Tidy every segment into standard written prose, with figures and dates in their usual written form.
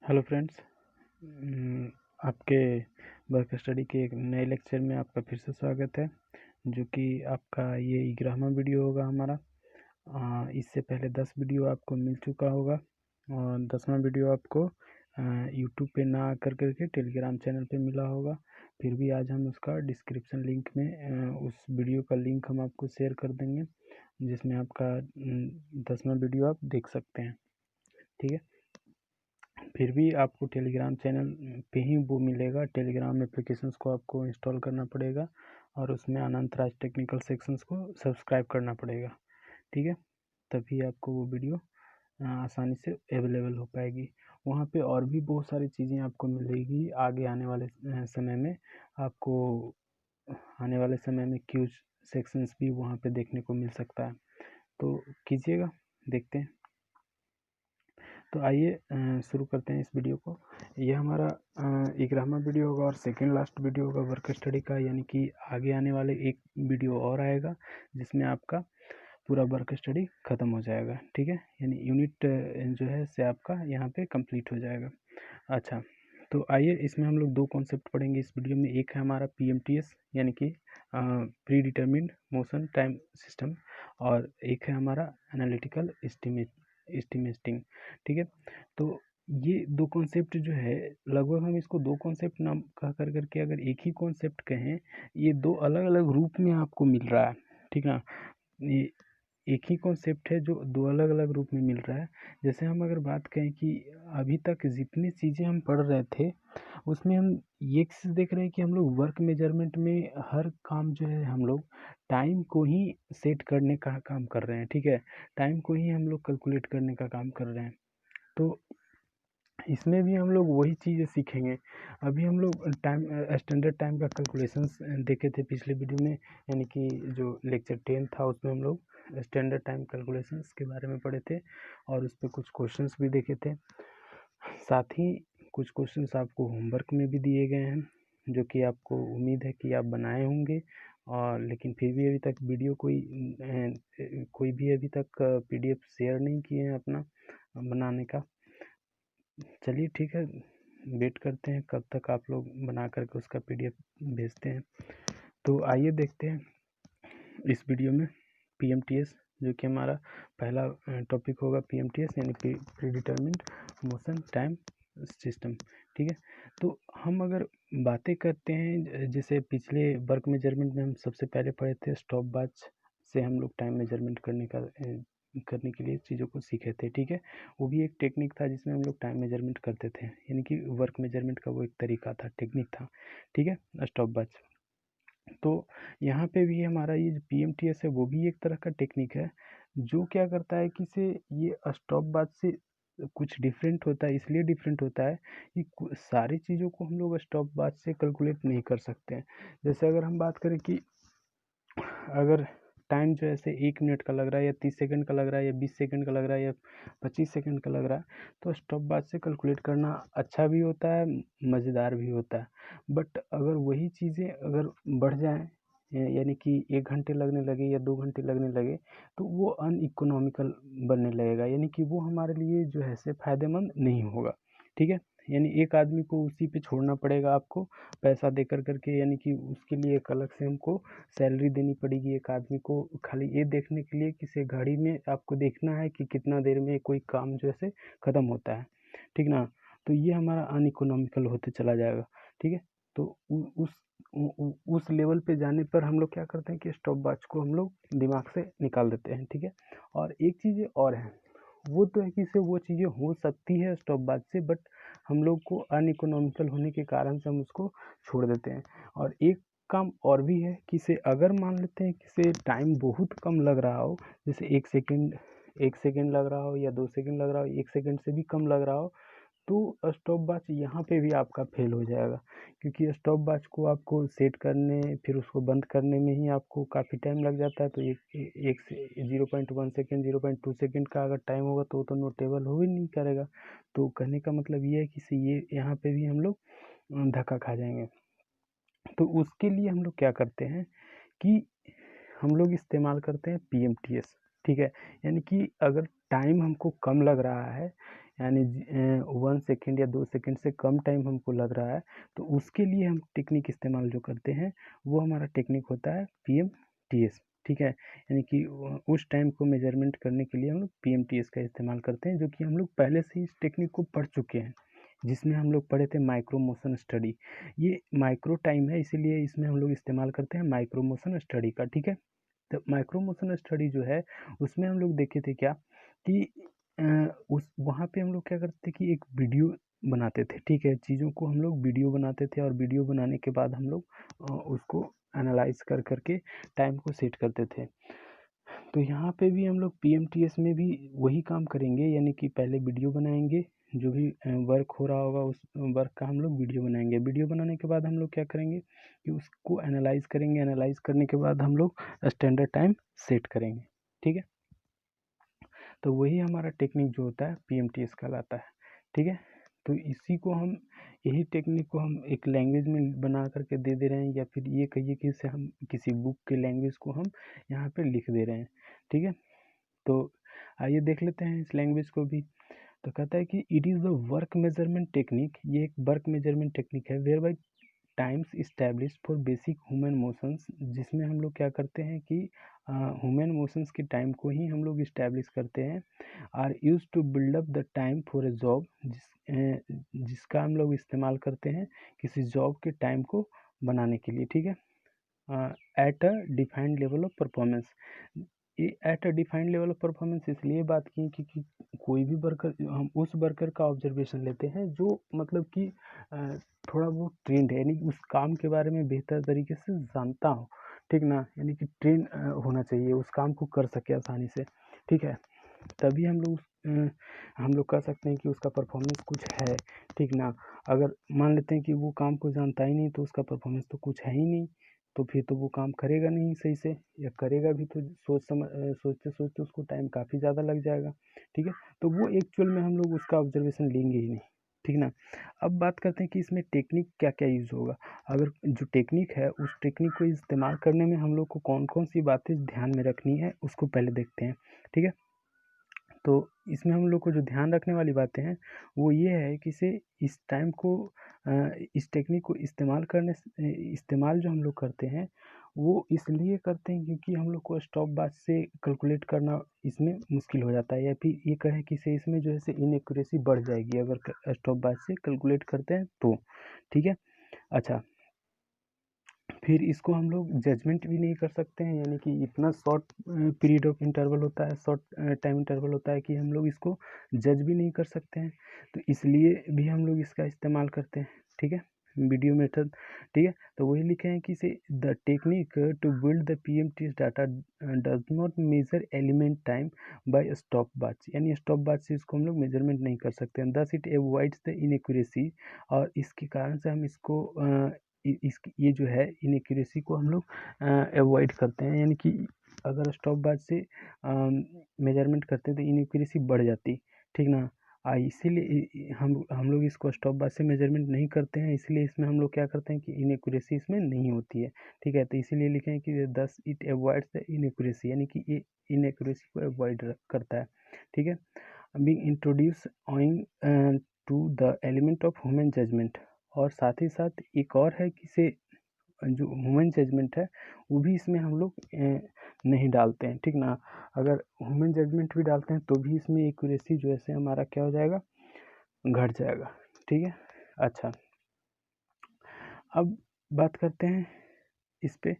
Hello friends. आपके work study के एक नए लेक्चर में आपका फिर से स्वागत है, जो कि आपका ये 11वां वीडियो होगा हमारा। इससे पहले 10 वीडियो आपको मिल चुका होगा और 10वां वीडियो आपको यूट्यूब पे ना कर करके टेलीग्राम चैनल पे मिला होगा। फिर भी आज हम उसका डिस्क्रिप्शन लिंक में उस वीडियो का लिंक हम आपको शेयर कर देंगे, जिसमें आपका 10वां वीडियो आप देख सकते हैं। ठीक है, फिर भी आपको टेलीग्राम चैनल पे ही वो मिलेगा। टेलीग्राम एप्लीकेशंस को आपको इंस्टॉल करना पड़ेगा और उसमें अनंत राज टेक्निकल सेक्शंस को सब्सक्राइब करना पड़ेगा। ठीक है, तभी आपको वो वीडियो आसानी से अवेलेबल हो पाएगी। वहाँ पे और भी बहुत सारी चीज़ें आपको मिलेगी। आगे आने वाले समय में आपको आने वाले समय में क्यूज सेक्शंस भी वहाँ पे देखने को मिल सकता है, तो कीजिएगा, देखते हैं। तो आइए शुरू करते हैं इस वीडियो को। ये हमारा 11वां वीडियो होगा और सेकेंड लास्ट वीडियो होगा वर्क स्टडी का, यानी कि आगे आने वाले एक वीडियो और आएगा जिसमें आपका पूरा वर्क स्टडी ख़त्म हो जाएगा। ठीक है, यानी यूनिट जो है से आपका यहाँ पे कंप्लीट हो जाएगा। अच्छा, तो आइए इसमें हम लोग दो कॉन्सेप्ट पढ़ेंगे इस वीडियो में। एक है हमारा PMTS यानी कि pre determined motion time system, और एक है हमारा एनालिटिकल एस्टिमेटिंग। ठीक है, तो ये दो कॉन्सेप्ट जो है, लगभग हम इसको दो कॉन्सेप्ट नाम कह कर करके अगर एक ही कॉन्सेप्ट कहें, ये दो अलग अलग रूप में आपको मिल रहा है। ठीक है, ये एक ही कॉन्सेप्ट है जो दो अलग अलग रूप में मिल रहा है। जैसे हम अगर बात करें कि अभी तक जितनी चीज़ें हम पढ़ रहे थे उसमें हम ये चीज़ देख रहे हैं कि हम लोग वर्क मेजरमेंट में हर काम जो है हम लोग टाइम को ही सेट करने का काम कर रहे हैं। ठीक है, टाइम को ही हम लोग कैलकुलेट करने का काम कर रहे हैं। तो इसमें भी हम लोग वही चीज़ें सीखेंगे। अभी हम लोग टाइम स्टैंडर्ड टाइम का कैलकुलेशंस देखे थे पिछले वीडियो में, यानी कि जो लेक्चर 10 था उसमें हम लोग स्टैंडर्ड टाइम कैलकुलेशंस के बारे में पढ़े थे और उस पर कुछ क्वेश्चंस भी देखे थे। साथ ही कुछ क्वेश्चंस आपको होमवर्क में भी दिए गए हैं, जो कि आपको उम्मीद है कि आप बनाए होंगे। और लेकिन फिर भी अभी तक वीडियो कोई भी अभी तक PDF शेयर नहीं किए हैं अपना बनाने का। चलिए ठीक है, वेट करते हैं कब तक आप लोग बना करके उसका PDF भेजते हैं। तो आइए देखते हैं इस वीडियो में PMTS, जो कि हमारा पहला टॉपिक होगा। PMTS यानी pre determined motion time system. ठीक है, तो हम अगर बातें करते हैं, जैसे पिछले वर्क मेजरमेंट में हम सबसे पहले पढ़े थे स्टॉप वॉच से हम लोग टाइम मेजरमेंट करने के लिए चीज़ों को सीखे थे। ठीक है, वो भी एक टेक्निक था जिसमें हम लोग टाइम मेजरमेंट करते थे, यानी कि वर्क मेजरमेंट का वो एक तरीका था, टेक्निक था। ठीक है, स्टॉप वॉच। तो यहाँ पे भी हमारा ये जो PMTS है वो भी एक तरह का टेक्निक है, जो क्या करता है कि से ये स्टॉप वॉच से कुछ डिफरेंट होता है। इसलिए डिफरेंट होता है कि सारी चीज़ों को हम लोग स्टॉप वॉच से कैलकुलेट नहीं कर सकते हैं। जैसे अगर हम बात करें कि अगर टाइम जो है ऐसे 1 मिनट का लग रहा है या 30 सेकंड का लग रहा है या 20 सेकंड का लग रहा है या 25 सेकंड का लग रहा है, तो स्टॉप वॉच से कैलकुलेट करना अच्छा भी होता है, मज़ेदार भी होता है। बट अगर वही चीज़ें अगर बढ़ जाएँ, यानी कि 1 घंटे लगने लगे या 2 घंटे लगने लगे, तो वो अनइकोनॉमिकल बनने लगेगा, यानी कि वो हमारे लिए जो है से फ़ायदेमंद नहीं होगा। ठीक है, यानी एक आदमी को उसी पे छोड़ना पड़ेगा आपको पैसा दे कर के, यानी कि उसके लिए एक अलग से हमको सैलरी देनी पड़ेगी एक आदमी को, खाली ये देखने के लिए कि से घड़ी में आपको देखना है कि कितना देर में कोई काम जैसे ख़त्म होता है। ठीक ना, तो ये हमारा अनइकोनॉमिकल होते चला जाएगा। ठीक है, तो उस लेवल पे जाने पर हम लोग क्या करते हैं कि स्टॉप वॉच को हम लोग दिमाग से निकाल देते हैं। ठीक है, और एक चीज़ें और हैं, वो तो है कि से वो चीज़ें हो सकती है स्टॉप वॉच से, बट हम लोग को अनइकोनॉमिकल होने के कारण से हम उसको छोड़ देते हैं। और एक काम और भी है कि से अगर मान लेते हैं कि से टाइम बहुत कम लग रहा हो, जैसे 1 सेकंड लग रहा हो या 2 सेकंड लग रहा हो, 1 सेकंड से भी कम लग रहा हो, तो स्टॉप वॉच यहाँ पे भी आपका फेल हो जाएगा, क्योंकि स्टॉप वॉच को आपको सेट करने फिर उसको बंद करने में ही आपको काफ़ी टाइम लग जाता है। तो एक से 0.1 सेकेंड 0.2 सेकेंड का अगर टाइम होगा तो वो तो नोटेबल हो ही नहीं करेगा। तो कहने का मतलब ये है कि से ये यहाँ पे भी हम लोग धक्का खा जाएंगे। तो उसके लिए हम लोग क्या करते हैं कि हम लोग इस्तेमाल करते हैं PMTS। ठीक है, यानी कि अगर टाइम हमको कम लग रहा है यानी 1 सेकंड या 2 सेकंड से कम टाइम हमको लग रहा है, तो उसके लिए हम टेक्निक इस्तेमाल जो करते हैं वो हमारा टेक्निक होता है PMTS। ठीक है, यानी कि उस टाइम को मेजरमेंट करने के लिए हम लोग PMTS का इस्तेमाल करते हैं, जो कि हम लोग पहले से ही इस टेक्निक को पढ़ चुके हैं, जिसमें हम लोग पढ़े थे माइक्रो मोशन स्टडी। ये माइक्रो टाइम है, इसीलिए इसमें हम लोग इस्तेमाल करते हैं माइक्रो मोशन स्टडी का। ठीक है, तो माइक्रो मोशन स्टडी जो है उसमें हम लोग देखे थे क्या कि उस वहाँ पे हम लोग क्या करते थे कि एक वीडियो बनाते थे। ठीक है, चीज़ों को हम लोग वीडियो बनाते थे और वीडियो बनाने के बाद हम लोग उसको एनालाइज कर करके टाइम को सेट करते थे। तो यहाँ पे भी हम लोग PMTS में भी वही काम करेंगे, यानी कि पहले वीडियो बनाएंगे, जो भी वर्क हो रहा होगा उस वर्क का हम लोग वीडियो बनाएंगे। वीडियो बनाने के बाद हम लोग क्या करेंगे कि उसको एनालाइज करेंगे, एनालाइज करने के बाद हम लोग स्टैंडर्ड टाइम सेट करेंगे। ठीक है, तो वही हमारा टेक्निक जो होता है PMTS कहलाता है। ठीक है, तो इसी को हम यही टेक्निक को हम एक लैंग्वेज में बना करके दे दे रहे हैं, या फिर ये कहिए कि इसे हम किसी बुक के लैंग्वेज को हम यहाँ पे लिख दे रहे हैं। ठीक है, तो आइए देख लेते हैं इस लैंग्वेज को भी। तो कहता है कि it is the work measurement technique, ये एक वर्क मेजरमेंट टेक्निक है whereby times established for basic human motions, जिसमें हम लोग क्या करते हैं कि ह्यूमन मोशंस के टाइम को ही हम लोग इस्टेब्लिश करते हैं। Are use to build up the time for a job, जिसका हम लोग इस्तेमाल करते हैं किसी जॉब के टाइम को बनाने के लिए। ठीक है, at a defined level of performance. ये at a defined level of performance इसलिए बात की क्योंकि कोई भी वर्कर, हम उस वर्कर का ऑब्जर्वेशन लेते हैं जो मतलब कि थोड़ा वो ट्रेंड है, यानी उस काम के बारे में बेहतर तरीके से जानता हो। ठीक ना, यानी कि ट्रेन होना चाहिए, उस काम को कर सके आसानी से। ठीक है, तभी हम लोग कह सकते हैं कि उसका परफॉर्मेंस कुछ है। ठीक ना, अगर मान लेते हैं कि वो काम को जानता ही नहीं तो उसका परफॉर्मेंस तो कुछ है ही नहीं, तो फिर तो वो काम करेगा नहीं सही से, या करेगा भी तो सोचते सोचते उसको टाइम काफ़ी ज़्यादा लग जाएगा। ठीक है, तो वो एक्चुअल में हम लोग उसका ऑब्जर्वेशन लेंगे ही नहीं। ठीक ना, अब बात करते हैं कि इसमें टेक्निक क्या क्या यूज़ होगा। अगर जो टेक्निक है उस टेक्निक को इस्तेमाल करने में हम लोग को कौन कौन सी बातें ध्यान में रखनी है उसको पहले देखते हैं। ठीक है, तो इसमें हम लोग को जो ध्यान रखने वाली बातें हैं वो ये है कि इस टाइम को इस टेक्निक को इस्तेमाल जो हम लोग करते हैं वो इसलिए करते हैं क्योंकि हम लोग को स्टॉप वॉच से कैलकुलेट करना इसमें मुश्किल हो जाता है, या फिर ये कहें कि इसमें जो है इनएक्यूरेसी बढ़ जाएगी अगर स्टॉप वॉच से कैलकुलेट करते हैं तो। ठीक है, अच्छा, फिर इसको हम लोग जजमेंट भी नहीं कर सकते हैं, यानी कि इतना शॉर्ट पीरियड ऑफ इंटरवल होता है, शॉर्ट टाइम इंटरवल होता है कि हम लोग इसको जज भी नहीं कर सकते हैं, तो इसलिए भी हम लोग इसका इस्तेमाल करते हैं। ठीक है, वीडियो मेथड। ठीक है, तो वही लिखे हैं कि से the technique to build the PMTS data does not measure element time by stopwatch, यानी स्टॉप वॉच से इसको हम लोग मेजरमेंट नहीं कर सकते हैं। दस इट एवॉइड्स द इनएक्यूरेसी, और इसके कारण से हम इसको ये जो है इनएक्यूरेसी को हम लोग अवॉइड करते हैं, यानी कि अगर स्टॉप वॉच से मेजरमेंट करते हैं तो इनएक्यूरेसी बढ़ जाती। ठीक ना, इसीलिए हम लोग इसको स्टॉप वॉच से मेजरमेंट नहीं करते हैं, इसलिए इसमें हम लोग क्या करते हैं कि इनएक्यूरेसी इसमें नहीं होती है। ठीक है, तो इसीलिए लिखे हैं कि thus it avoids the inaccuracy, यानी कि ये इनएक्यूरेसी को अवॉइड करता है। ठीक है, being introduce owing to the element of human judgement, और साथ ही साथ एक और है कि जो ह्यूमन जजमेंट है वो भी इसमें हम लोग नहीं डालते हैं। ठीक ना, अगर ह्यूमन जजमेंट भी डालते हैं तो भी इसमें एक्यूरेसी जो है हमारा क्या हो जाएगा, घट जाएगा। ठीक है, अच्छा, अब बात करते हैं इस पे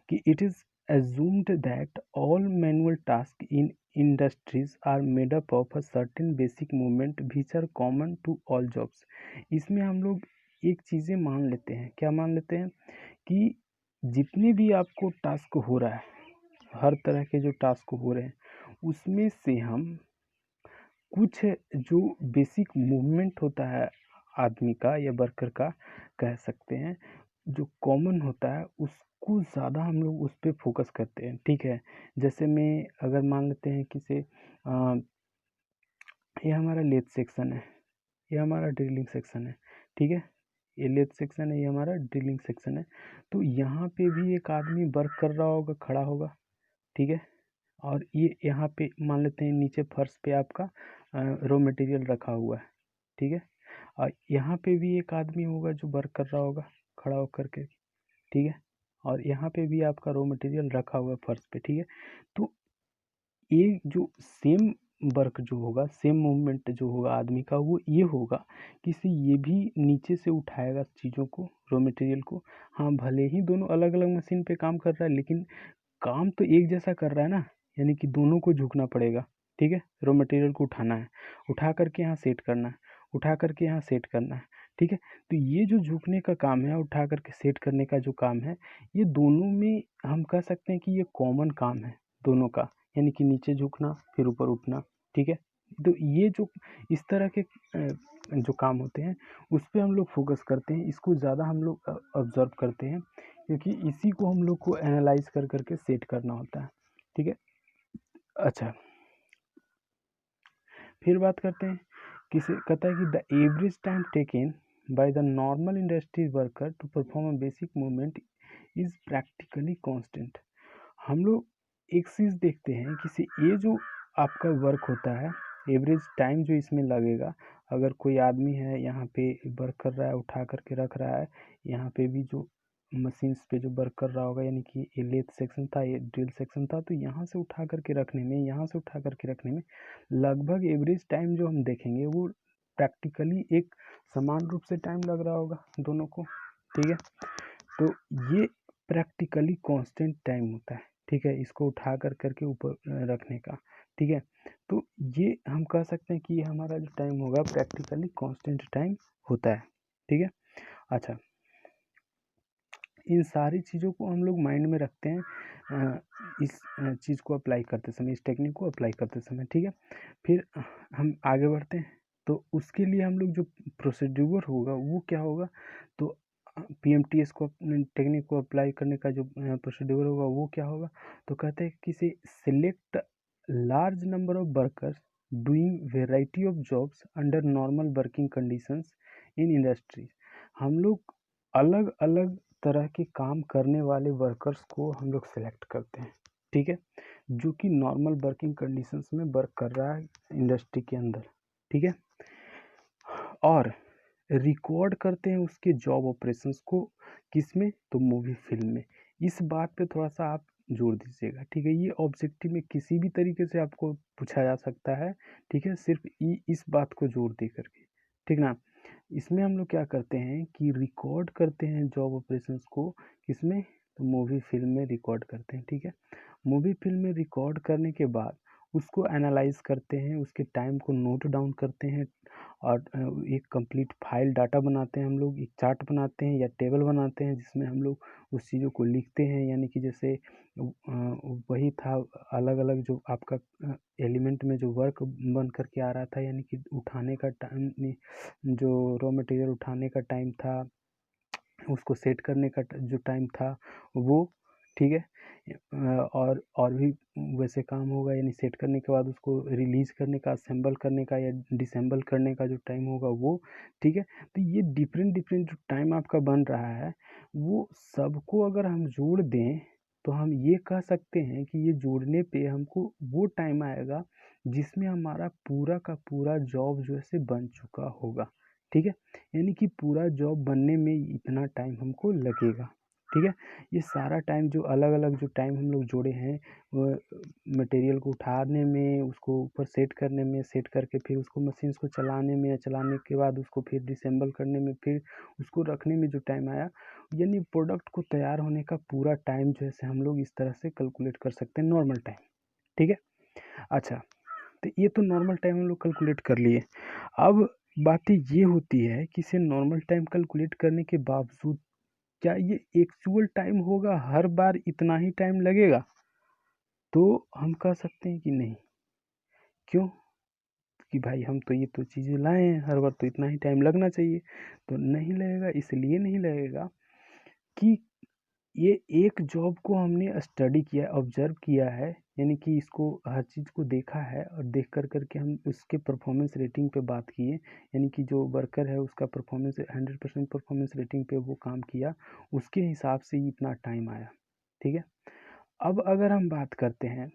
कि it is assumed that all manual tasks in industries are made up of a certain basic movement which are common to all jobs। इसमें हम लोग एक चीज़ें मान लेते हैं, क्या मान लेते हैं कि जितने भी आपको टास्क हो रहा है, हर तरह के जो टास्क हो रहे हैं उसमें से हम कुछ जो बेसिक मूवमेंट होता है आदमी का या वर्कर का कह सकते हैं, जो कॉमन होता है उसको ज़्यादा हम लोग उस पर फोकस करते हैं। ठीक है, जैसे में अगर मान लेते हैं कि ये हमारा लेथ सेक्शन है, ये हमारा ड्रिलिंग सेक्शन है। ठीक है, ये लेथ सेक्शन है, ये हमारा ड्रिलिंग सेक्शन है, तो यहाँ पे भी एक आदमी वर्क कर रहा होगा, खड़ा होगा। ठीक है, और ये यहाँ पे मान लेते हैं नीचे फर्श पे आपका रॉ मटेरियल रखा हुआ है, ठीक है। और यहाँ पे भी एक आदमी होगा जो वर्क कर रहा होगा खड़ा होकर के, ठीक है। और यहाँ पे भी आपका रॉ मटेरियल रखा हुआ है फर्श पे, ठीक है। तो ये जो सेम वर्क जो होगा, सेम मूवमेंट जो होगा आदमी का, वो ये होगा कि से ये भी नीचे से उठाएगा चीज़ों को, रॉ मटेरियल को। हाँ, भले ही दोनों अलग अलग मशीन पे काम कर रहा है, लेकिन काम तो एक जैसा कर रहा है ना, यानी कि दोनों को झुकना पड़ेगा, ठीक है। रॉ मटेरियल को उठाना है, उठा करके यहाँ सेट करना है, उठा करके यहाँ सेट करना है, ठीक है। तो ये जो झुकने का काम है, उठा करके सेट करने का जो काम है, ये दोनों में हम कह सकते हैं कि ये कॉमन काम है दोनों का, यानी कि नीचे झुकना फिर ऊपर उठना, ठीक है। तो ये जो इस तरह के जो काम होते हैं उस पे हम लोग फोकस करते हैं, इसको ज़्यादा हम लोग ऑब्जर्व करते हैं, क्योंकि इसी को हम लोग को एनालाइज कर करके सेट करना होता है, ठीक है। अच्छा, फिर बात करते हैं, किसे कहता है कि the average time taken by the normal industry worker to perform a basic movement is practically constant. हम लोग एक चीज़ देखते हैं कि ये जो आपका वर्क होता है, एवरेज टाइम जो इसमें लगेगा, अगर कोई आदमी है यहाँ पे वर्क कर रहा है, उठा करके रख रहा है, यहाँ पे भी जो मशीन्स पे जो वर्क कर रहा होगा, यानी कि ये लेथ सेक्शन था, ये ड्रिल सेक्शन था, तो यहाँ से उठा करके रखने में, यहाँ से उठा करके रखने में लगभग एवरेज टाइम जो हम देखेंगे वो प्रैक्टिकली एक समान रूप से टाइम लग रहा होगा दोनों को, ठीक है। तो ये प्रैक्टिकली कांस्टेंट टाइम होता है, ठीक है, इसको उठा कर करके ऊपर रखने का, ठीक है। तो ये हम कह सकते हैं कि हमारा जो टाइम होगा प्रैक्टिकली कांस्टेंट टाइम होता है, ठीक है। अच्छा, इन सारी चीज़ों को हम लोग माइंड में रखते हैं इस चीज़ को अप्लाई करते समय, इस टेक्निक को अप्लाई करते समय, ठीक है। फिर हम आगे बढ़ते हैं, तो उसके लिए हम लोग जो प्रोसीड्यूर होगा वो क्या होगा, तो PMTS को टेक्निक को अप्लाई करने का जो प्रोसीड्यूर होगा वो क्या होगा, तो कहते हैं कि से select large number of workers doing variety of jobs under normal working conditions in industries. हम लोग अलग अलग तरह के काम करने वाले वर्कर्स को हम लोग सेलेक्ट करते हैं, ठीक है, जो कि नॉर्मल वर्किंग कंडीशंस में वर्क कर रहा है इंडस्ट्री के अंदर, ठीक है। और रिकॉर्ड करते हैं उसके जॉब ऑपरेशंस को, किसमें, तो मूवी फिल्म में। इस बात पे थोड़ा सा आप जोर दीजिएगा, ठीक है। ये ऑब्जेक्टिव में किसी भी तरीके से आपको पूछा जा सकता है, ठीक है, सिर्फ इस बात को जोर दे करके, ठीक ना। इसमें हम लोग क्या करते हैं कि रिकॉर्ड करते हैं जॉब ऑपरेशंस को, किसमें, तो मूवी फिल्म में रिकॉर्ड करते हैं, ठीक है। मूवी फिल्म में रिकॉर्ड करने के बाद उसको एनालाइज करते हैं, उसके टाइम को नोट डाउन करते हैं, और एक कंप्लीट फाइल डाटा बनाते हैं, हम लोग एक चार्ट बनाते हैं या टेबल बनाते हैं जिसमें हम लोग उस चीज़ों को लिखते हैं, यानी कि जैसे वही था, अलग अलग जो आपका एलिमेंट में जो वर्क बन करके आ रहा था, यानी कि उठाने का टाइम, जो रॉ मटेरियल उठाने का टाइम था, उसको सेट करने का जो टाइम था वो, ठीक है। और भी वैसे काम होगा, यानी सेट करने के बाद उसको रिलीज करने का, असेंबल करने का या डिसेंबल करने का जो टाइम होगा वो, ठीक है। तो ये डिफरेंट डिफरेंट जो टाइम आपका बन रहा है, वो सबको अगर हम जोड़ दें तो हम ये कह सकते हैं कि ये जोड़ने पे हमको वो टाइम आएगा जिसमें हमारा पूरा का पूरा जॉब जो है से बन चुका होगा, ठीक है। यानी कि पूरा जॉब बनने में इतना टाइम हमको लगेगा, ठीक है। ये सारा टाइम जो अलग अलग जो टाइम हम लोग जोड़े हैं, वो मटेरियल को उठाने में, उसको ऊपर सेट करने में, सेट करके फिर उसको मशीन्स को चलाने में, चलाने के बाद उसको फिर डिसेंबल करने में, फिर उसको रखने में जो टाइम आया, यानी प्रोडक्ट को तैयार होने का पूरा टाइम जो है हम लोग इस तरह से कैलकुलेट कर सकते हैं, नॉर्मल टाइम, ठीक है। अच्छा, तो ये तो नॉर्मल टाइम हम लोग कैलकुलेट कर लिए। अब बातें ये होती है कि इसे नॉर्मल टाइम कैलकुलेट करने के बावजूद क्या ये एक्चुअल टाइम होगा, हर बार इतना ही टाइम लगेगा, तो हम कह सकते हैं कि नहीं। क्यों, कि भाई हम तो ये तो चीज़ें लाए हैं, हर बार तो इतना ही टाइम लगना चाहिए, तो नहीं लगेगा। इसलिए नहीं लगेगा कि ये एक जॉब को हमने स्टडी किया, ऑब्जर्व किया है, यानी कि इसको हर चीज़ को देखा है, और देख कर करके हम उसके परफॉर्मेंस रेटिंग पे बात किए, यानी कि जो वर्कर है उसका परफॉर्मेंस 100% परफॉर्मेंस रेटिंग पे वो काम किया, उसके हिसाब से ही इतना टाइम आया, ठीक है। अब अगर हम बात करते हैं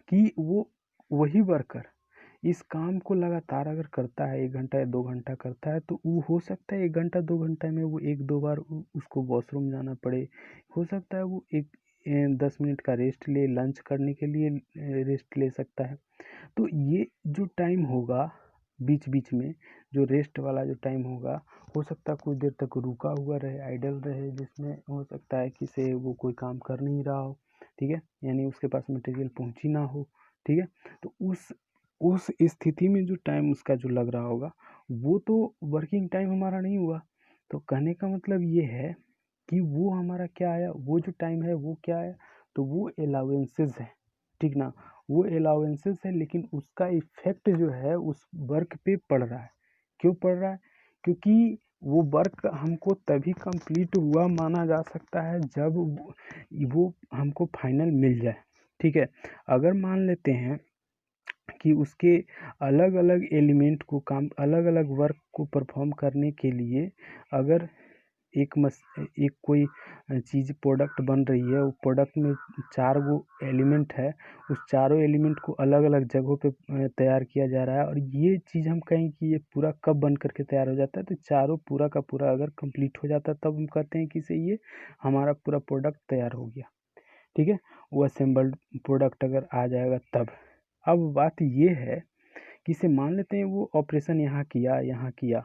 कि वो वही वर्कर इस काम को लगातार अगर करता है 1 घंटा या 2 घंटा करता है तो वो हो सकता है 1 घंटा 2 घंटा में वो 1-2 बार उसको वॉशरूम जाना पड़े, हो सकता है वो 10 मिनट का रेस्ट ले, लंच करने के लिए रेस्ट ले सकता है। तो ये जो टाइम होगा बीच बीच में, जो रेस्ट वाला जो टाइम होगा, हो सकता है कुछ देर तक रुका हुआ रहे, आइडल रहे, जिसमें हो सकता है कि से वो कोई काम कर नहीं रहा हो, ठीक है, यानी उसके पास मटेरियल पहुंची ना हो, ठीक है। तो उस स्थिति में जो टाइम उसका जो लग रहा होगा वो तो वर्किंग टाइम हमारा नहीं हुआ। तो कहने का मतलब ये है कि वो हमारा क्या आया, वो जो टाइम है वो क्या है, तो वो अलाउंसेस है, ठीक ना, वो अलाउंसेस है, लेकिन उसका इफेक्ट जो है उस वर्क पे पड़ रहा है। क्यों पड़ रहा है? क्योंकि वो वर्क हमको तभी कंप्लीट हुआ माना जा सकता है जब वो हमको फाइनल मिल जाए, ठीक है। अगर मान लेते हैं कि उसके अलग अलग एलिमेंट को काम अलग अलग वर्क को परफॉर्म करने के लिए अगर एक कोई चीज़ प्रोडक्ट बन रही है, वो प्रोडक्ट में 4 गो एलिमेंट है, उस चारों एलिमेंट को अलग अलग जगहों पे तैयार किया जा रहा है, और ये चीज़ हम कहें कि ये पूरा कब बन करके तैयार हो जाता है, तो चारों पूरा का पूरा अगर कंप्लीट हो जाता है तब हम कहते हैं कि इसे ये हमारा पूरा प्रोडक्ट तैयार हो गया, ठीक है। वो असेंबल्ड प्रोडक्ट अगर आ जाएगा तब। अब बात ये है कि इसे मान लेते हैं वो ऑपरेशन यहाँ किया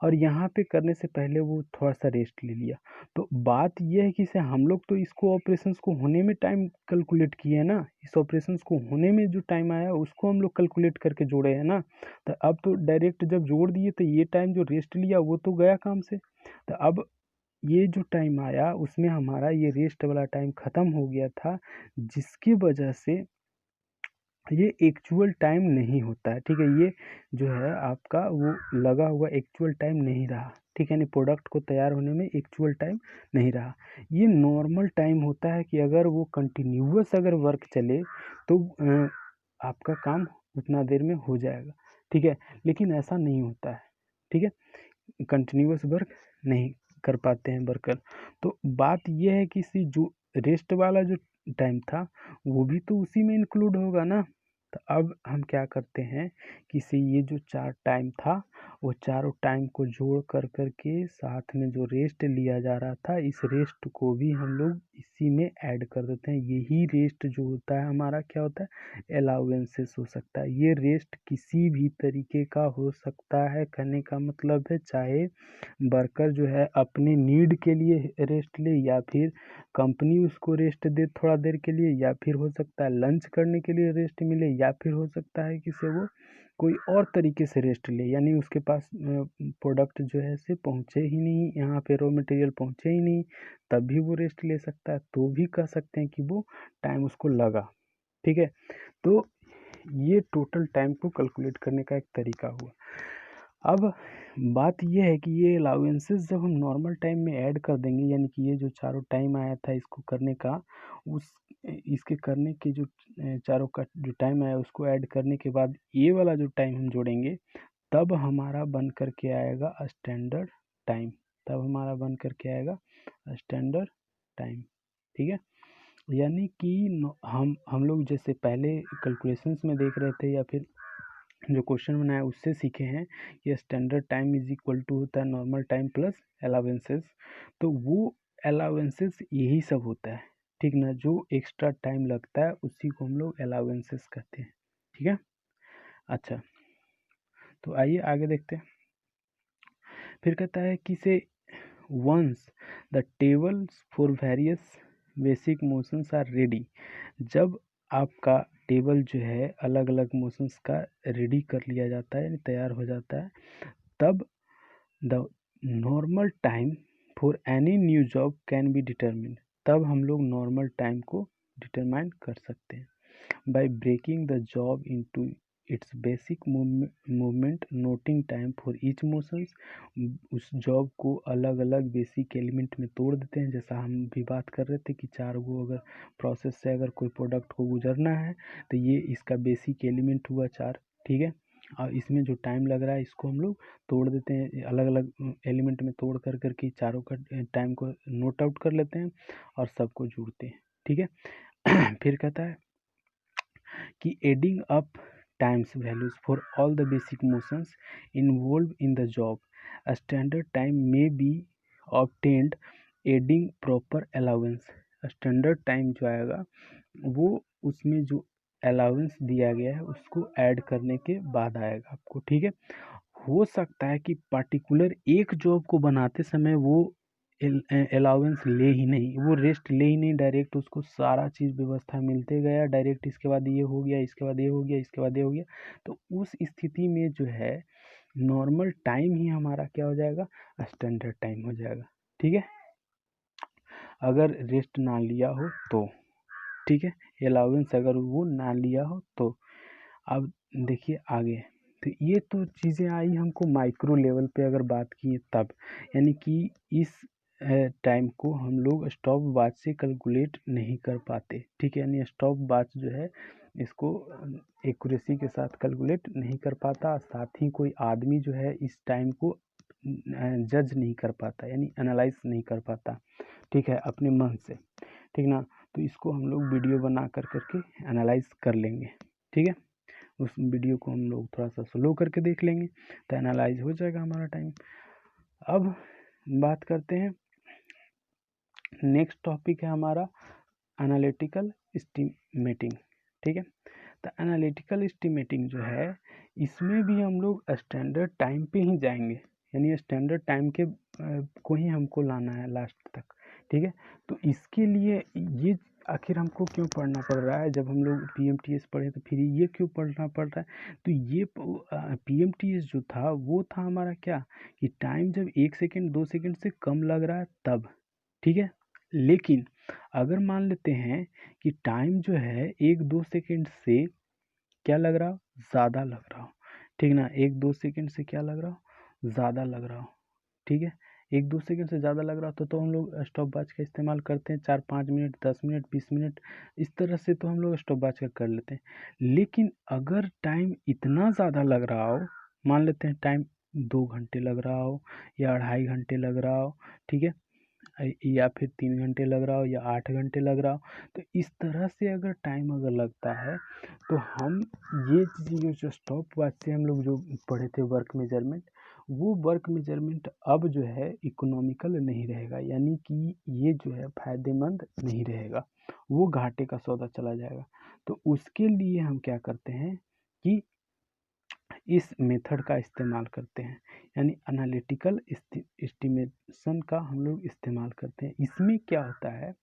और यहाँ पे करने से पहले वो थोड़ा सा रेस्ट ले लिया। तो बात ये है कि इसे हम लोग तो इसको ऑपरेशंस को होने में टाइम कैलकुलेट किए हैं ना, इस ऑपरेशंस को होने में जो टाइम आया उसको हम लोग कैलकुलेट करके जोड़े हैं ना। तो अब तो डायरेक्ट जब जोड़ दिए तो ये टाइम जो रेस्ट लिया वो तो गया काम से। तो अब ये जो टाइम आया उसमें हमारा ये रेस्ट वाला टाइम ख़त्म हो गया था, जिसकी वजह से ये एक्चुअल टाइम नहीं होता है, ठीक है। ये जो है आपका वो लगा हुआ एक्चुअल टाइम नहीं रहा, ठीक है, यानी प्रोडक्ट को तैयार होने में एक्चुअल टाइम नहीं रहा। ये नॉर्मल टाइम होता है कि अगर वो कंटिन्यूअस अगर वर्क चले तो आपका काम उतना देर में हो जाएगा, ठीक है। लेकिन ऐसा नहीं होता है, ठीक है, कंटिन्यूअस वर्क नहीं कर पाते हैं वर्कर। तो बात यह है कि जो रेस्ट वाला जो टाइम था वो भी तो उसी में इंक्लूड होगा ना। तो अब हम क्या करते हैं कि ये जो 4 टाइम था वो चारों टाइम को जोड़ कर के साथ में जो रेस्ट लिया जा रहा था इस रेस्ट को भी हम लोग इसी में ऐड कर देते हैं। यही रेस्ट जो होता है हमारा क्या होता है, अलाउंसेस हो सकता है। ये रेस्ट किसी भी तरीके का हो सकता है, कहने का मतलब है चाहे वर्कर जो है अपने नीड के लिए रेस्ट ले या फिर कंपनी उसको रेस्ट दे थोड़ा देर के लिए, या फिर हो सकता है लंच करने के लिए रेस्ट मिले, या फिर हो सकता है कि से वो कोई और तरीके से रेस्ट ले, यानी उसके पास प्रोडक्ट जो है से पहुँचे ही नहीं, यहाँ पे रॉ मटेरियल पहुँचे ही नहीं, तब भी वो रेस्ट ले सकता है, तो भी कह सकते हैं कि वो टाइम उसको लगा, ठीक है। तो ये टोटल टाइम को कैलकुलेट करने का एक तरीका हुआ। अब बात ये है कि ये अलाउंसेस जब हम नॉर्मल टाइम में ऐड कर देंगे, यानी कि ये जो चारों टाइम आया था इसको करने का, उस इसके करने के जो चारों का जो टाइम आया उसको ऐड करने के बाद ये वाला जो टाइम हम जोड़ेंगे, तब हमारा बन कर के आएगा स्टैंडर्ड टाइम, तब हमारा बन कर के आएगा स्टैंडर्ड टाइम, ठीक है। यानी कि हम लोग जैसे पहले कैलकुलेशंस में देख रहे थे या फिर जो क्वेश्चन बनाया उससे सीखे हैं कि standard time is equal to होता है नॉर्मल टाइम प्लस अलाउंसेस। तो वो अलाउंसेस यही सब होता है, ठीक ना, जो एक्स्ट्रा टाइम लगता है उसी को हम लोग अलाउंसेस कहते हैं, ठीक है। अच्छा, तो आइए आगे देखते हैं। फिर कहता है कि से once the tables for various basic motions are ready, जब आपका टेबल जो है अलग अलग मोशंस का रेडी कर लिया जाता है यानी तैयार हो जाता है, तब the normal time for any new job can be determine, तब हम लोग नॉर्मल टाइम को डिटरमाइन कर सकते हैं by breaking the job into its basic movement noting time for each motions. उस जॉब को अलग अलग बेसिक एलिमेंट में तोड़ देते हैं, जैसा हम भी बात कर रहे थे कि 4 गो अगर प्रोसेस से अगर कोई प्रोडक्ट को गुजरना है तो ये इसका बेसिक एलिमेंट हुआ 4, ठीक है। और इसमें जो टाइम लग रहा है इसको हम लोग तोड़ देते हैं, अलग अलग एलिमेंट में तोड़ कर के चारों का टाइम को नोट आउट कर लेते हैं और सबको जोड़ते हैं, ठीक है। फिर कहता है कि adding up times values for all the basic motions involved in the job. A standard time may be obtained adding proper allowance. Standard time जो आएगा वो उसमें जो अलाउंस दिया गया है उसको ऐड करने के बाद आएगा आपको, ठीक है। हो सकता है कि पर्टिकुलर एक जॉब को बनाते समय वो अलाउंस ले ही नहीं, वो रेस्ट ले ही नहीं, डायरेक्ट उसको सारा चीज़ व्यवस्था मिलते गया, डायरेक्ट इसके बाद ये हो गया, इसके बाद ये हो गया, इसके बाद ये हो गया। तो उस स्थिति में जो है नॉर्मल टाइम ही हमारा क्या हो जाएगा, स्टैंडर्ड टाइम हो जाएगा, ठीक है। अगर रेस्ट ना लिया हो तो, ठीक है, अलाउंस अगर वो ना लिया हो तो। अब देखिए आगे, तो ये तो चीज़ें आई हमको माइक्रो लेवल पे अगर बात की तब, यानी कि इस टाइम को हम लोग स्टॉप वॉच से कैलकुलेट नहीं कर पाते, ठीक है। यानी स्टॉप वॉच जो है इसको एक्यूरेसी के साथ कैलकुलेट नहीं कर पाता, साथ ही कोई आदमी जो है इस टाइम को जज नहीं कर पाता, यानी एनालाइज नहीं कर पाता, ठीक है, अपने मन से, ठीक ना। तो इसको हम लोग वीडियो बना कर करके एनालाइज कर लेंगे, ठीक है। उस वीडियो को हम लोग थोड़ा सा स्लो करके देख लेंगे तो एनालाइज हो जाएगा हमारा टाइम। अब बात करते हैं, नेक्स्ट टॉपिक है हमारा एनालिटिकल एस्टिमेटिंग, ठीक है। तो एनालिटिकल एस्टिमेटिंग जो है इसमें भी हम लोग स्टैंडर्ड टाइम पे ही जाएंगे, यानी स्टैंडर्ड टाइम के को ही हमको लाना है लास्ट तक, ठीक है। तो इसके लिए ये आखिर हमको क्यों पढ़ना पड़ रहा है, जब हम लोग पीएमटीएस पढ़े तो फिर ये क्यों पढ़ना पड़ रहा है। तो ये पीएमटीएस जो था वो था हमारा क्या, कि टाइम जब 1 सेकेंड 2 सेकेंड से कम लग रहा है तब, ठीक है। लेकिन अगर मान लेते हैं कि टाइम जो है 1-2 सेकेंड से क्या लग रहा हो, ज़्यादा लग रहा हो, ठीक ना, 1-2 सेकेंड से क्या लग रहा हो, ज़्यादा लग रहा हो, ठीक है। 1-2 सेकेंड से ज़्यादा लग रहा हो तो हम लोग स्टॉप वॉच का इस्तेमाल करते हैं, 4-5 मिनट, 10 मिनट, 20 मिनट, इस तरह से तो हम लोग स्टॉप वॉच का कर लेते हैं। लेकिन अगर टाइम इतना ज़्यादा लग रहा हो, मान लेते हैं टाइम 2 घंटे लग रहा हो या 2.5 घंटे लग रहा हो, ठीक है, या फिर 3 घंटे लग रहा हो या 8 घंटे लग रहा हो, तो इस तरह से अगर टाइम अगर लगता है तो हम ये चीज़ें जो स्टॉप वॉच से हम लोग जो पढ़े थे वर्क मेजरमेंट, वो वर्क मेजरमेंट अब जो है इकोनॉमिकल नहीं रहेगा, यानी कि ये जो है फायदेमंद नहीं रहेगा, वो घाटे का सौदा चला जाएगा। तो उसके लिए हम क्या करते हैं कि इस मेथड का इस्तेमाल करते हैं, यानी एनालिटिकल एस्टिमेशन का हम लोग इस्तेमाल करते हैं। इसमें क्या होता है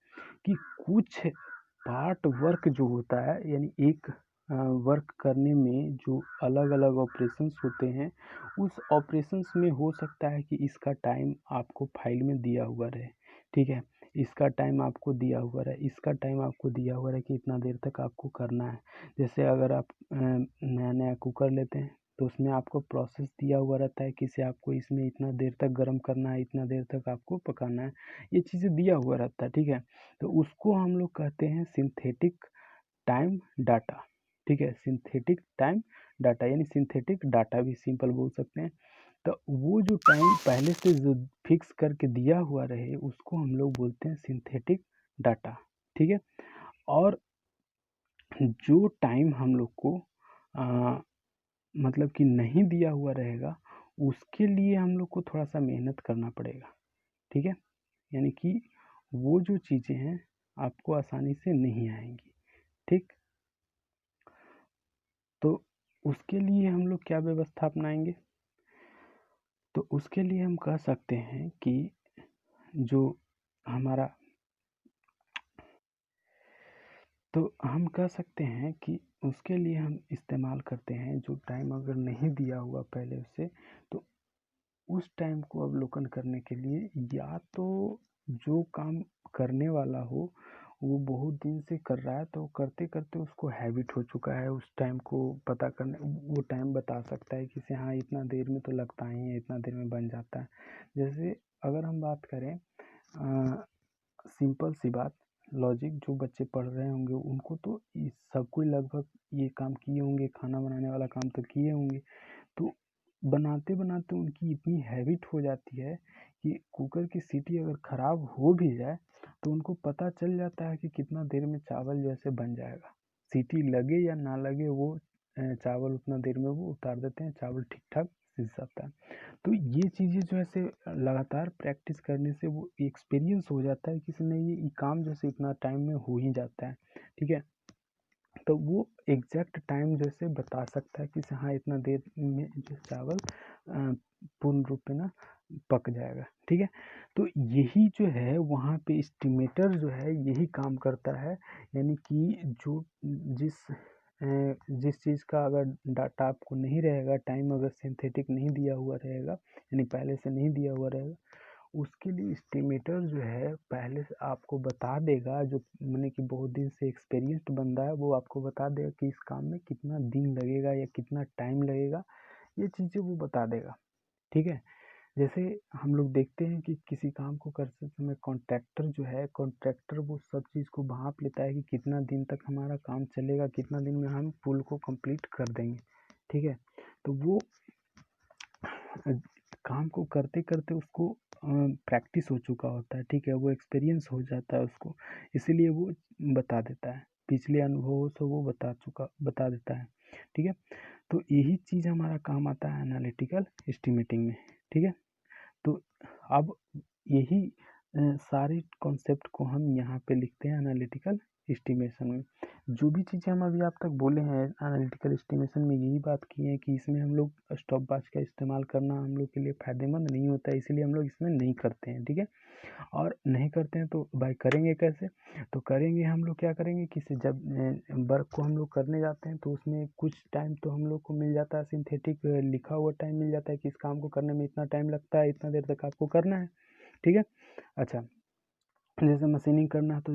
कि कुछ पार्ट वर्क जो होता है, यानी एक वर्क करने में जो अलग अलग ऑपरेशंस होते हैं, उस ऑपरेशंस में हो सकता है कि इसका टाइम आपको फाइल में दिया हुआ रहे, ठीक है, इसका टाइम आपको दिया हुआ रहे, इसका टाइम आपको दिया हुआ रहे कि इतना देर तक आपको करना है। जैसे अगर आप नया नया कुकर लेते हैं तो उसमें आपको प्रोसेस दिया हुआ रहता है कि इसे आपको इसमें इतना देर तक गर्म करना है, इतना देर तक आपको पकाना है, ये चीज़ें दिया हुआ रहता है, ठीक है। तो उसको हम लोग कहते हैं सिंथेटिक टाइम डाटा, ठीक है, सिंथेटिक टाइम डाटा, यानी सिंथेटिक डाटा भी सिंपल बोल सकते हैं। तो वो जो टाइम पहले से जो फिक्स करके दिया हुआ रहे उसको हम लोग बोलते हैं सिंथेटिक डाटा, ठीक है। और जो टाइम हम लोग को मतलब कि नहीं दिया हुआ रहेगा उसके लिए हम लोग को थोड़ा सा मेहनत करना पड़ेगा, ठीक है। यानी कि वो जो चीज़ें हैं आपको आसानी से नहीं आएंगी, ठीक। तो उसके लिए हम लोग क्या व्यवस्था अपनाएंगे, तो उसके लिए हम कह सकते हैं कि जो हमारा, तो हम कह सकते हैं कि उसके लिए हम इस्तेमाल करते हैं जो टाइम अगर नहीं दिया हुआ पहले से, तो उस टाइम को अवलोकन करने के लिए या तो जो काम करने वाला हो वो बहुत दिन से कर रहा है तो करते करते उसको हैबिट हो चुका है, उस टाइम को पता करने वो टाइम बता सकता है कि से हाँ इतना देर में तो लगता ही है, इतना देर में बन जाता है। जैसे अगर हम बात करें सिंपल सी बात, लॉजिक जो बच्चे पढ़ रहे होंगे उनको तो सब कोई लगभग ये काम किए होंगे, खाना बनाने वाला काम तो किए होंगे। तो बनाते बनाते उनकी इतनी हैबिट हो जाती है कि कुकर की सीटी अगर ख़राब हो भी जाए तो उनको पता चल जाता है कि कितना देर में चावल जैसे बन जाएगा, सीटी लगे या ना लगे वो चावल उतना देर में वो उतार देते हैं, चावल ठीक ठाक सिज जाता है। तो ये चीज़ें जो ऐसे लगातार प्रैक्टिस करने से वो एक्सपीरियंस हो जाता है, किसी ने ये काम जैसे इतना टाइम में हो ही जाता है, ठीक है। तो वो एग्जैक्ट टाइम जैसे बता सकता है कि हाँ इतना देर में जो चावल पूर्ण रूप में ना पक जाएगा, ठीक है। तो यही जो है वहाँ पे एस्टिमेटर जो है यही काम करता है, यानी कि जो जिस चीज़ का अगर डाटा आपको नहीं रहेगा, टाइम अगर सिंथेटिक नहीं दिया हुआ रहेगा, यानी पहले से नहीं दिया हुआ रहेगा, उसके लिए एस्टिमेटर जो है पहले से आपको बता देगा, जो माने कि बहुत दिन से एक्सपीरियंस्ड बंदा है वो आपको बता देगा कि इस काम में कितना दिन लगेगा या कितना टाइम लगेगा, ये चीज़ें वो बता देगा, ठीक है। जैसे हम लोग देखते हैं कि किसी काम को करते समय कॉन्ट्रैक्टर जो है, कॉन्ट्रैक्टर वो सब चीज़ को भांप लेता है कि कितना दिन तक हमारा काम चलेगा, कितना दिन में हम पुल को कंप्लीट कर देंगे, ठीक है। तो वो काम को करते करते उसको प्रैक्टिस हो चुका होता है, ठीक है, वो एक्सपीरियंस हो जाता है उसको, इसीलिए वो बता देता है, पिछले अनुभवों से वो बता देता है, ठीक है। तो यही चीज़ हमारा काम आता है एनालिटिकल एस्टिमेटिंग में, ठीक है। तो अब यही सारे कॉन्सेप्ट को हम यहाँ पे लिखते हैं एनालिटिकल एस्टिमेशन में। जो भी चीज़ें हम अभी आप तक बोले हैं एनालिटिकल एस्टिमेशन में, यही बात की है कि इसमें हम लोग स्टॉप वॉच का इस्तेमाल करना हम लोग के लिए फ़ायदेमंद नहीं होता है, इसलिए हम लोग इसमें नहीं करते हैं, ठीक है। और नहीं करते हैं तो भाई करेंगे कैसे? तो करेंगे हम लोग क्या करेंगे कि जब वर्क को हम लोग करने जाते हैं तो उसमें कुछ टाइम तो हम लोग को मिल जाता है, सिंथेटिक लिखा हुआ टाइम मिल जाता है कि इस काम को करने में इतना टाइम लगता है, इतना देर तक आपको करना है, ठीक है। अच्छा, जैसे मशीनिंग करना है तो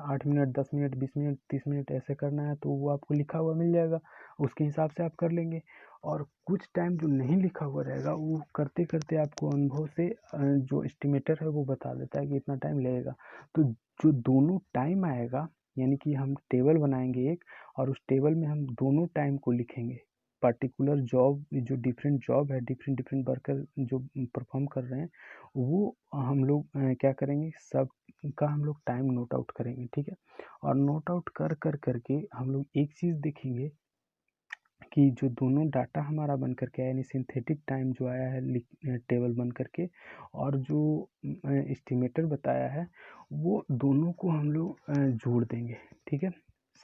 8 मिनट, 10 मिनट, 20 मिनट, 30 मिनट ऐसे करना है तो वो आपको लिखा हुआ मिल जाएगा, उसके हिसाब से आप कर लेंगे। और कुछ टाइम जो नहीं लिखा हुआ रहेगा वो करते करते आपको अनुभव से जो एस्टिमेटर है वो बता देता है कि इतना टाइम लगेगा। तो जो दोनों टाइम आएगा, यानी कि हम टेबल बनाएंगे एक, और उस टेबल में हम दोनों टाइम को लिखेंगे, पर्टिकुलर जॉब, जो डिफरेंट जॉब है, डिफरेंट डिफरेंट वर्कर जो परफॉर्म कर रहे हैं, वो हम लोग क्या करेंगे, सब का हम लोग टाइम नोट आउट करेंगे, ठीक है। और नोट आउट कर कर करके हम लोग एक चीज़ देखेंगे कि जो दोनों डाटा हमारा बन करके आया, यानी सिंथेटिक टाइम जो आया है टेबल बन करके, और जो एस्टिमेटर बताया है, वो दोनों को हम लोग जोड़ देंगे, ठीक है,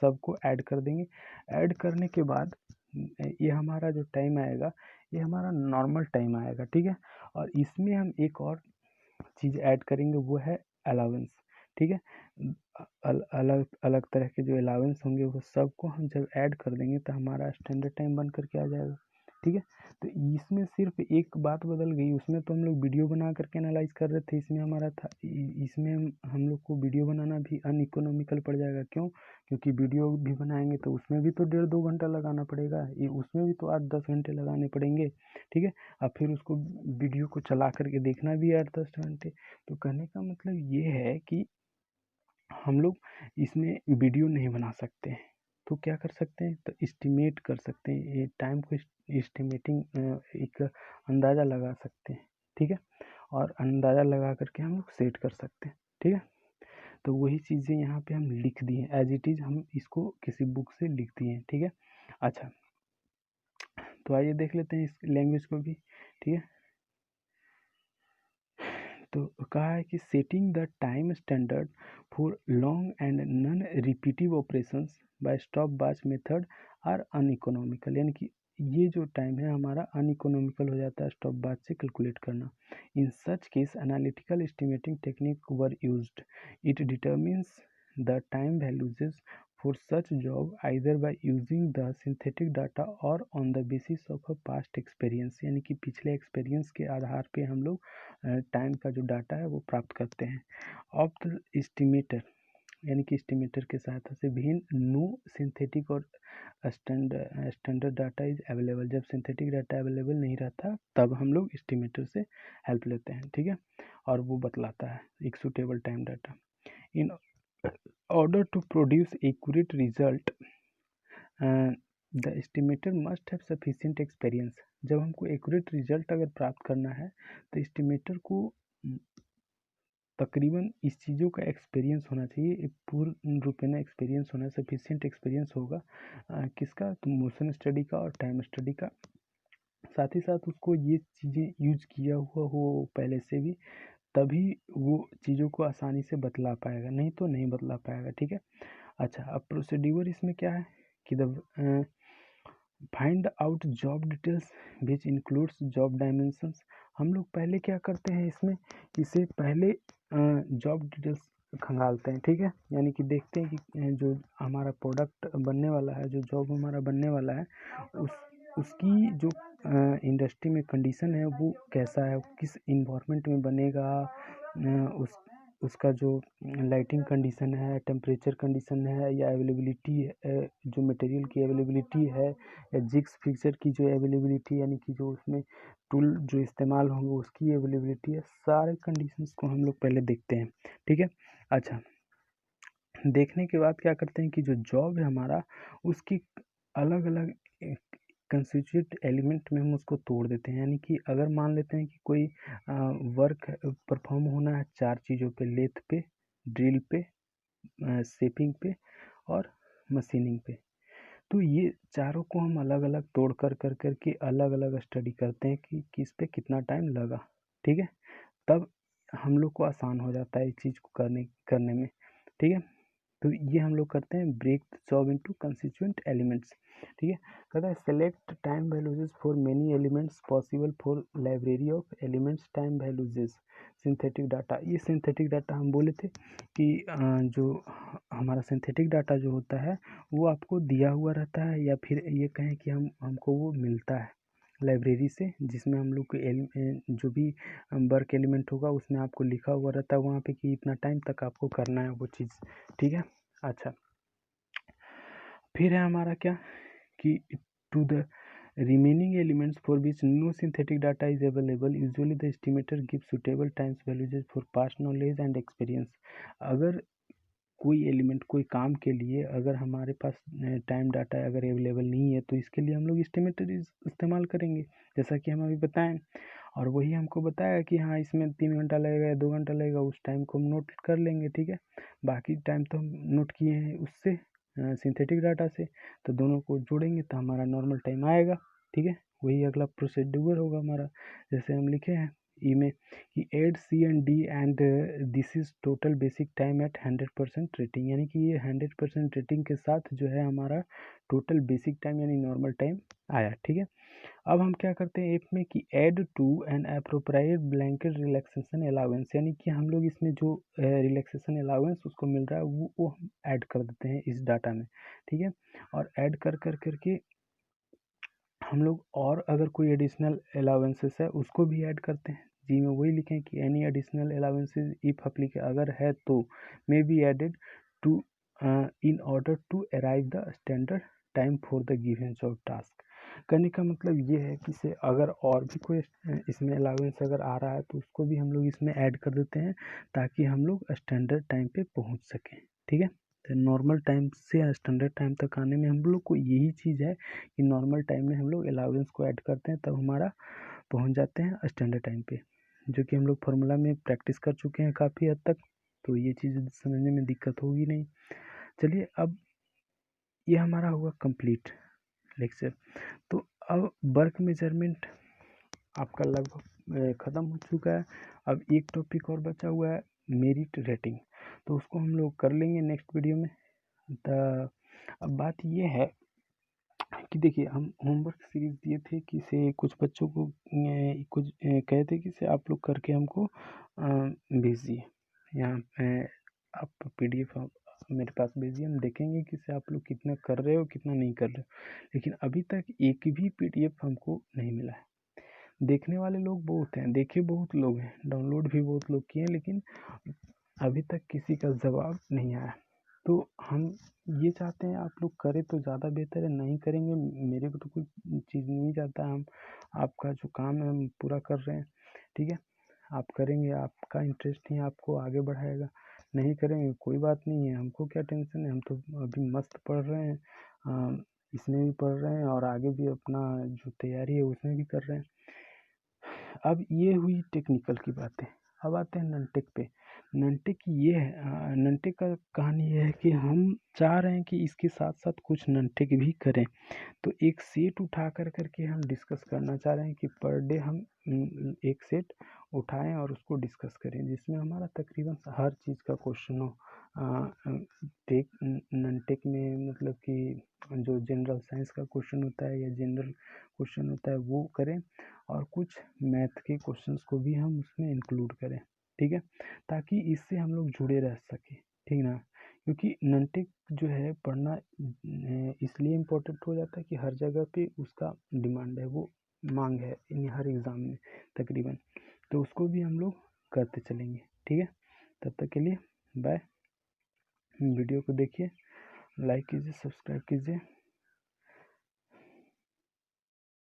सबको ऐड कर देंगे। ऐड करने के बाद ये हमारा जो टाइम आएगा, ये हमारा नॉर्मल टाइम आएगा, ठीक है। और इसमें हम एक और चीज़ ऐड करेंगे, वो है अलाउंस, ठीक है। अलग अलग तरह के जो अलाउंस होंगे वो सबको हम जब ऐड कर देंगे तो हमारा स्टैंडर्ड टाइम बन करके आ जाएगा, ठीक है। तो इसमें सिर्फ एक बात बदल गई, उसमें तो हम लोग वीडियो बना करके एनालाइज कर रहे थे, इसमें हमारा था इसमें हम लोग को वीडियो बनाना भी अनइकोनॉमिकल पड़ जाएगा, क्यों? क्योंकि वीडियो भी बनाएंगे तो उसमें भी तो 1.5-2 घंटा लगाना पड़ेगा, ये उसमें भी तो 8-10 घंटे लगाने पड़ेंगे, ठीक है। अब फिर उसको वीडियो को चला करके देखना भी 8-10 घंटे। तो कहने का मतलब ये है कि हम लोग इसमें वीडियो नहीं बना सकते हैं, तो क्या कर सकते हैं, तो एस्टिमेट कर सकते हैं, ये टाइम को एस्टिमेटिंग एक अंदाज़ा लगा सकते हैं, ठीक है। और अंदाज़ा लगा करके हम लोग सेट कर सकते हैं, ठीक है। तो वही चीज़ें यहाँ पे हम लिख दिए एज इट इज़, हम इसको किसी बुक से लिख दिए हैं, ठीक है। अच्छा, तो आइए देख लेते हैं इस लैंग्वेज को भी, ठीक है। तो कहा है कि setting the time standard for long and non repetitive operations by stopwatch method are uneconomical, यानी कि ये जो टाइम है हमारा अनइकोनॉमिकल हो जाता है स्टॉप वॉच से कैलकुलेट करना। In such case analytical estimating technique were used, it determines the time values for such job either by using the synthetic data or on the basis of a past experience, यानी कि पिछले experience के आधार पे हम लोग time का जो data है वो प्राप्त करते हैं। ऑफ द एस्टिमेटर, यानी कि एस्टिमेटर के सहायता से भिन्न नो सिंथेटिक और स्टैंडर्ड डाटा इज अवेलेबल, जब सिंथेटिक डाटा अवेलेबल नहीं रहता तब हम लोग एस्टिमेटर से हेल्प लेते हैं, ठीक है। और वो बतलाता है एक suitable time data. In order to produce accurate result the estimator must have sufficient experience, जब हमको एक्यूरेट रिजल्ट अगर प्राप्त करना है तो एस्टिमेटर को तकरीबन इस चीज़ों का एक्सपीरियंस होना चाहिए, एक पूर्ण रूपेण एक्सपीरियंस होना, सफिशिएंट एक्सपीरियंस होगा किसका, तो मोशन स्टडी का और टाइम स्टडी का। साथ ही साथ उसको ये चीज़ें यूज किया हुआ हो पहले से भी, तभी वो चीज़ों को आसानी से बतला पाएगा, नहीं तो नहीं बतला पाएगा। ठीक है। अच्छा, अब प्रोसीड्यूर इसमें क्या है कि the find out job details which includes job dimensions. हम लोग पहले क्या करते हैं इसमें, इसे पहले जॉब डिटेल्स खंगालते हैं। ठीक है, यानी कि देखते हैं कि जो हमारा प्रोडक्ट बनने वाला है, जो जॉब हमारा बनने वाला है, उसकी जो इंडस्ट्री में कंडीशन है वो कैसा है, किस इन्वायरमेंट में बनेगा, उसका जो लाइटिंग कंडीशन है, टेम्परेचर कंडीशन है, या अवेलेबिलिटी है, जो मटेरियल की अवेलेबिलिटी है, या जिग्स फिक्सर की जो अवेलेबिलिटी, यानी कि जो उसमें टूल जो इस्तेमाल होंगे उसकी अवेलेबिलिटी है, सारे कंडीशंस को हम लोग पहले देखते हैं। ठीक है। अच्छा, देखने के बाद क्या करते हैं कि जो जॉब है हमारा, उसकी अलग अलग कंस्टिट्यूट एलिमेंट में हम उसको तोड़ देते हैं। यानी कि अगर मान लेते हैं कि कोई वर्क परफॉर्म होना है 4 चीज़ों पे, लेथ पे, ड्रिल पे, शेपिंग पे और मशीनिंग पे, तो ये चारों को हम अलग अलग तोड़ कर के अलग अलग स्टडी करते हैं कि किस पे कितना टाइम लगा। ठीक है, तब हम लोग को आसान हो जाता है इस चीज़ को करने में। ठीक है, तो ये हम लोग करते हैं break the job into constituent elements. ठीक है, कहता है select time values for many elements possible for library of elements time values synthetic data. ये सिंथेटिक डाटा हम बोले थे कि जो हमारा सिंथेटिक डाटा जो होता है वो आपको दिया हुआ रहता है, या फिर ये कहें कि हमको वो मिलता है लाइब्रेरी से, जिसमें हम लोग को जो भी वर्क एलिमेंट होगा उसमें आपको लिखा हुआ रहता है वहाँ पे कि इतना टाइम तक आपको करना है वो चीज़। ठीक है। अच्छा, फिर है हमारा क्या कि to the remaining elements for which no synthetic data is available, usually the estimator gives suitable times values for past knowledge and experience। अगर कोई एलिमेंट कोई काम के लिए अगर हमारे पास टाइम डाटा अगर अवेलेबल नहीं है, तो इसके लिए हम लोग एस्टिमेटर इस्तेमाल करेंगे, जैसा कि हम अभी बताएं। और वही हमको बताया कि हाँ इसमें 3 घंटा लगेगा या 2 घंटा लगेगा, उस टाइम को हम नोट कर लेंगे। ठीक है, बाकी टाइम तो हम नोट किए हैं उससे सिंथेटिक डाटा से, तो दोनों को जोड़ेंगे तो हमारा नॉर्मल टाइम आएगा। ठीक है, वही अगला प्रोसीड्यूर होगा हमारा, जैसे हम लिखे हैं ई में कि add C and D and this is total basic time at 100% rating. यानी कि ये 100% रेटिंग के साथ जो है हमारा टोटल बेसिक टाइम यानी नॉर्मल टाइम आया। ठीक है, अब हम क्या करते हैं एप में कि add to an appropriate blanket relaxation allowance, यानी कि हम लोग इसमें जो रिलैक्सेशन अलाउंस उसको मिल रहा है वो हम ऐड कर देते हैं इस डाटा में। ठीक है, और ऐड कर करके हम लोग और अगर कोई एडिशनल अलाउंसेस है उसको भी ऐड करते हैं। जी में वही लिखें कि any additional allowances if applicable, अगर है तो may be added to in order to arrive the standard time for the given job task. करने का मतलब ये है कि से अगर और भी कोई इसमें अलाउंस अगर आ रहा है तो उसको भी हम लोग इसमें ऐड कर देते हैं, ताकि हम लोग स्टैंडर्ड टाइम पे पहुंच सकें। ठीक है, तो नॉर्मल टाइम से स्टैंडर्ड टाइम तक आने में हम लोग को यही चीज़ है कि नॉर्मल टाइम में हम लोग अलाउंस को ऐड करते हैं, तब हमारा पहुंच जाते हैं स्टैंडर्ड टाइम पे, जो कि हम लोग फार्मूला में प्रैक्टिस कर चुके हैं काफ़ी हद तक, तो ये चीज़ समझने में दिक्कत होगी नहीं। चलिए, अब ये हमारा हुआ कंप्लीट लेक्चर। तो अब वर्क मेजरमेंट आपका लगभग ख़त्म हो चुका है। अब एक टॉपिक और बचा हुआ है, मेरिट रेटिंग, तो उसको हम लोग कर लेंगे नेक्स्ट वीडियो में। अब बात ये है कि देखिए हम होमवर्क सीरीज दिए थे कि से कुछ बच्चों को कुछ कहे थे कि से आप लोग करके हमको भेजिए, यहाँ आप पीडीएफ मेरे पास भेजिए, हम देखेंगे कि से आप लोग कितना कर रहे हो कितना नहीं कर रहे हो। लेकिन अभी तक एक भी पीडीएफ हमको नहीं मिला है। देखने वाले लोग बहुत हैं, देखे बहुत लोग हैं, डाउनलोड भी बहुत लोग किए हैं, लेकिन अभी तक किसी का जवाब नहीं आया। तो हम ये चाहते हैं आप लोग करें तो ज़्यादा बेहतर है, नहीं करेंगे मेरे को तो कोई चीज़ नहीं चाहता, हम आपका जो काम है हम पूरा कर रहे हैं। ठीक है, आप करेंगे, आपका इंटरेस्ट ही आपको आगे बढ़ाएगा, नहीं करेंगे कोई बात नहीं है, हमको क्या टेंशन है, हम तो अभी मस्त पढ़ रहे हैं, इसमें भी पढ़ रहे हैं और आगे भी अपना जो तैयारी है उसमें भी कर रहे हैं। अब ये हुई टेक्निकल की बातें। अब आते हैं ननटेक पे। ननटेक ये है, ननटेक का कहानी ये है कि हम चाह रहे हैं कि इसके साथ साथ कुछ ननटेक भी करें। तो एक सेट उठा करके हम डिस्कस करना चाह रहे हैं कि पर डे हम एक सेट उठाएं और उसको डिस्कस करें, जिसमें हमारा तकरीबन हर चीज़ का क्वेश्चन हो। टेक ननटेक में मतलब कि जो जनरल साइंस का क्वेश्चन होता है या जनरल क्वेश्चन होता है वो करें, और कुछ मैथ के क्वेश्चंस को भी हम उसमें इंक्लूड करें, ठीक है, ताकि इससे हम लोग जुड़े रह सकें, ठीक ना। क्योंकि ननटेक जो है पढ़ना इसलिए इम्पोर्टेंट हो जाता है कि हर जगह पे उसका डिमांड है, वो मांग है इन हर एग्ज़ाम में तकरीबन, तो उसको भी हम लोग करते चलेंगे, ठीक है। तब तक के लिए बाय। वीडियो को देखिए, लाइक कीजिए, सब्सक्राइब कीजिए।